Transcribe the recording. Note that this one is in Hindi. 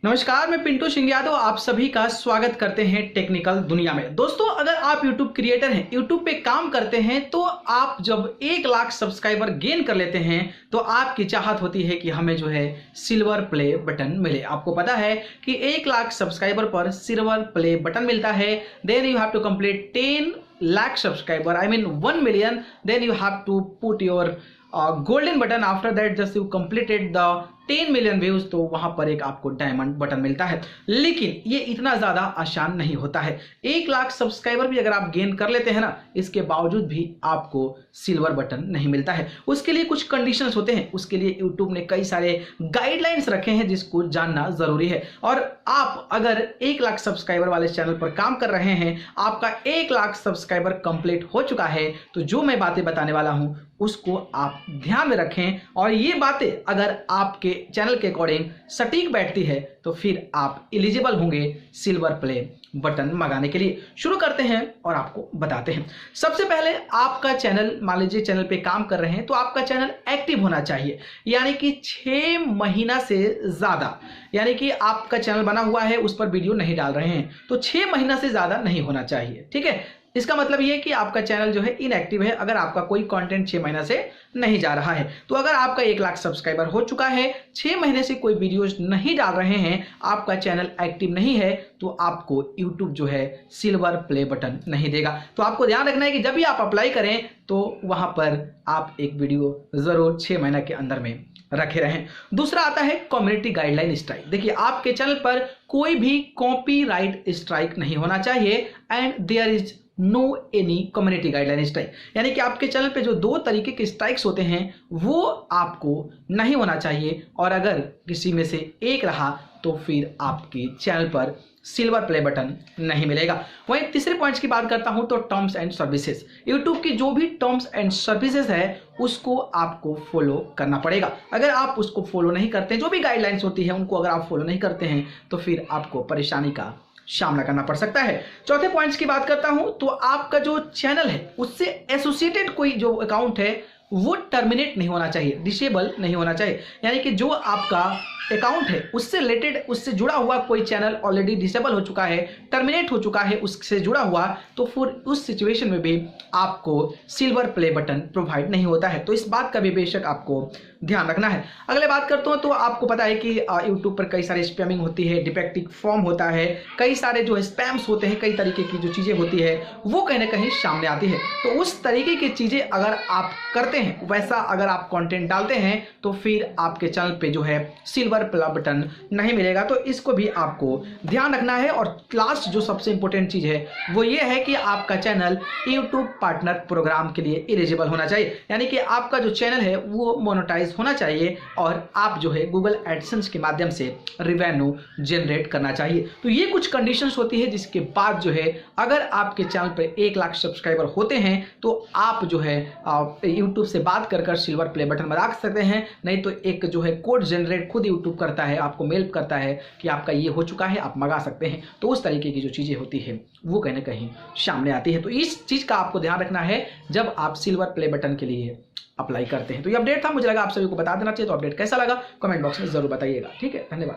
नमस्कार, मैं पिंटू सिंह यादव आप सभी का स्वागत करते हैं टेक्निकल दुनिया में। दोस्तों, अगर आप YouTube क्रिएटर हैं, YouTube पे काम करते हैं, तो आप जब 1 लाख सब्सक्राइबर गेन कर लेते हैं तो आपकी चाहत होती है कि हमें जो है सिल्वर प्ले बटन मिले। आपको पता है कि 1 लाख सब्सक्राइबर पर सिल्वर प्ले बटन मिलता है। Then you have to complete 10 lakh subscriber, I mean 1 million, then you have to put your golden button. After that just you completed the 10 million views, तो वहां पर एक आपको डायमंड बटन मिलता है। लेकिन ये इतना ज्यादा आसान नहीं होता है। 1 लाख सब्सक्राइबर भी अगर आप गेन कर लेते हैं ना, इसके बावजूद भी आपको सिल्वर बटन नहीं मिलता है। उसके लिए कुछ कंडीशंस होते हैं, उसके लिए यूट्यूब ने कई सारे गाइडलाइंस रखे हैं जिसको जानना जरूरी है। और आप अगर 1 लाख सब्सक्राइबर वाले चैनल पर काम कर रहे हैं, आपका 1 लाख सब्सक्राइबर कंप्लीट हो चुका है, तो जो मैं बातें बताने वाला हूं उसको आप ध्यान में रखें। और ये बातें अगर आपके चैनल के अकॉर्डिंग सटीक बैठती है तो फिर आप एलिजिबल होंगे सिल्वर प्ले बटन मंगाने के लिए। शुरू करते हैं और आपको बताते हैं। सबसे पहले आपका चैनल, मान लीजिए चैनल पे काम कर रहे हैं, तो आपका चैनल एक्टिव होना चाहिए, यानी कि 6 महीना से ज्यादा, यानी कि आपका चैनल बना हुआ है, उस पर वीडियो नहीं डाल रहे हैं, तो 6 महीना से ज्यादा नहीं होना चाहिए। ठीक है, इसका मतलब ये है कि आपका चैनल जो है इनएक्टिव है, अगर आपका कोई कंटेंट 6 महीना से नहीं जा रहा है। तो अगर आपका 1 लाख सब्सक्राइबर हो चुका है, 6 महीने से कोई वीडियोस नहीं डाल रहे हैं, आपका चैनल एक्टिव नहीं है, तो आपको यूट्यूब जो है सिल्वर प्ले बटन नहीं देगा। तो आपको ध्यान रखना है कि जब भी आप अप्लाई करें तो वहां पर आप एक वीडियो जरूर 6 महीने के अंदर में रखे रहें। दूसरा आता है कम्युनिटी गाइडलाइन स्ट्राइक। देखिए, आपके चैनल पर कोई भी कॉपीराइट स्ट्राइक नहीं होना चाहिए and there is no any community guideline strike, यानी कि आपके चैनल पे जो 2 तरीके के स्ट्राइक्स होते हैं वो आपको नहीं होना चाहिए, और अगर किसी में से एक रहा तो फिर आपके चैनल पर सिल्वर प्ले बटन नहीं मिलेगा। वहीं तीसरे पॉइंट्स की बात करता हूं तो टर्म्स एंड सर्विसेज। यूट्यूब की जो भी टर्म्स एंड सर्विसेज है उसको आपको फॉलो करना पड़ेगा। अगर आप उसको फॉलो नहीं करते, जो भी गाइडलाइंस होती है उनको अगर आप फॉलो नहीं करते हैं, तो फिर आपको परेशानी का सामना करना पड़ सकता है। चौथे पॉइंट्स की बात करता हूं तो आपका जो चैनल है उससे एसोसिएटेड कोई जो अकाउंट है वो टर्मिनेट नहीं होना चाहिए, डिसेबल नहीं होना चाहिए, यानी कि जो आपका अकाउंट है उससे रिलेटेड, उससे जुड़ा हुआ कोई चैनल ऑलरेडी डिसेबल हो चुका है, टर्मिनेट हो चुका है उससे जुड़ा हुआ, तो फिर उस सिचुएशन में भी आपको सिल्वर प्ले बटन प्रोवाइड नहीं होता है। तो इस बात का भी बेशक आपको ध्यान रखना है। अगले बात करता हूं तो आपको पता है कि यूट्यूब पर कई सारे स्पैमिंग होती है, डिफेक्टिव फॉर्म होता है, कई सारे जो स्पैम्स होते हैं, कई तरीके की जो चीजें होती है वो कहीं ना कहीं सामने आती है। तो उस तरीके की चीजें अगर आप करते हैं, वैसा अगर आप कंटेंट डालते हैं, तो फिर आपके चैनल पे जो है सिल्वर प्ले बटन नहीं मिलेगा। तो इसको भी आपको ध्यान रखना है। और लास्ट जो सबसे इंपॉर्टेंट चीज है वो ये है कि आपका चैनल यूट्यूब पार्टनर प्रोग्राम के लिए एलिजिबल होना चाहिए, यानी कि आपका जो चैनल है वो मोनेटाइज होना चाहिए और आप जो है गूगल एडसेंस के माध्यम से रेवेन्यू जनरेट करना चाहिए। तो ये कुछ कंडीशंस होती है जिसके बाद जो है अगर आपके चैनल पर 1 लाख सब्सक्राइबर होते हैं तो आप जो है यूट्यूब से बात कर सिल्वर प्ले बटन में रख सकते हैं। नहीं तो एक जो है कोड जनरेट खुद यूट्यूब करता है, आपको मेल करता है कि आपका ये हो चुका है, आप मंगा सकते हैं। तो उस तरीके की जो चीजें होती है वो कहीं ना कहीं सामने आती है। तो इस चीज का आपको ध्यान रखना है जब आप सिल्वर प्ले बटन के लिए अप्लाई करते हैं। तो ये अपडेट था, मुझे लगा आप सभी को बता देना चाहिए। तो अपडेट कैसा लगा कमेंट बॉक्स में जरूर बताइएगा। ठीक है, धन्यवाद।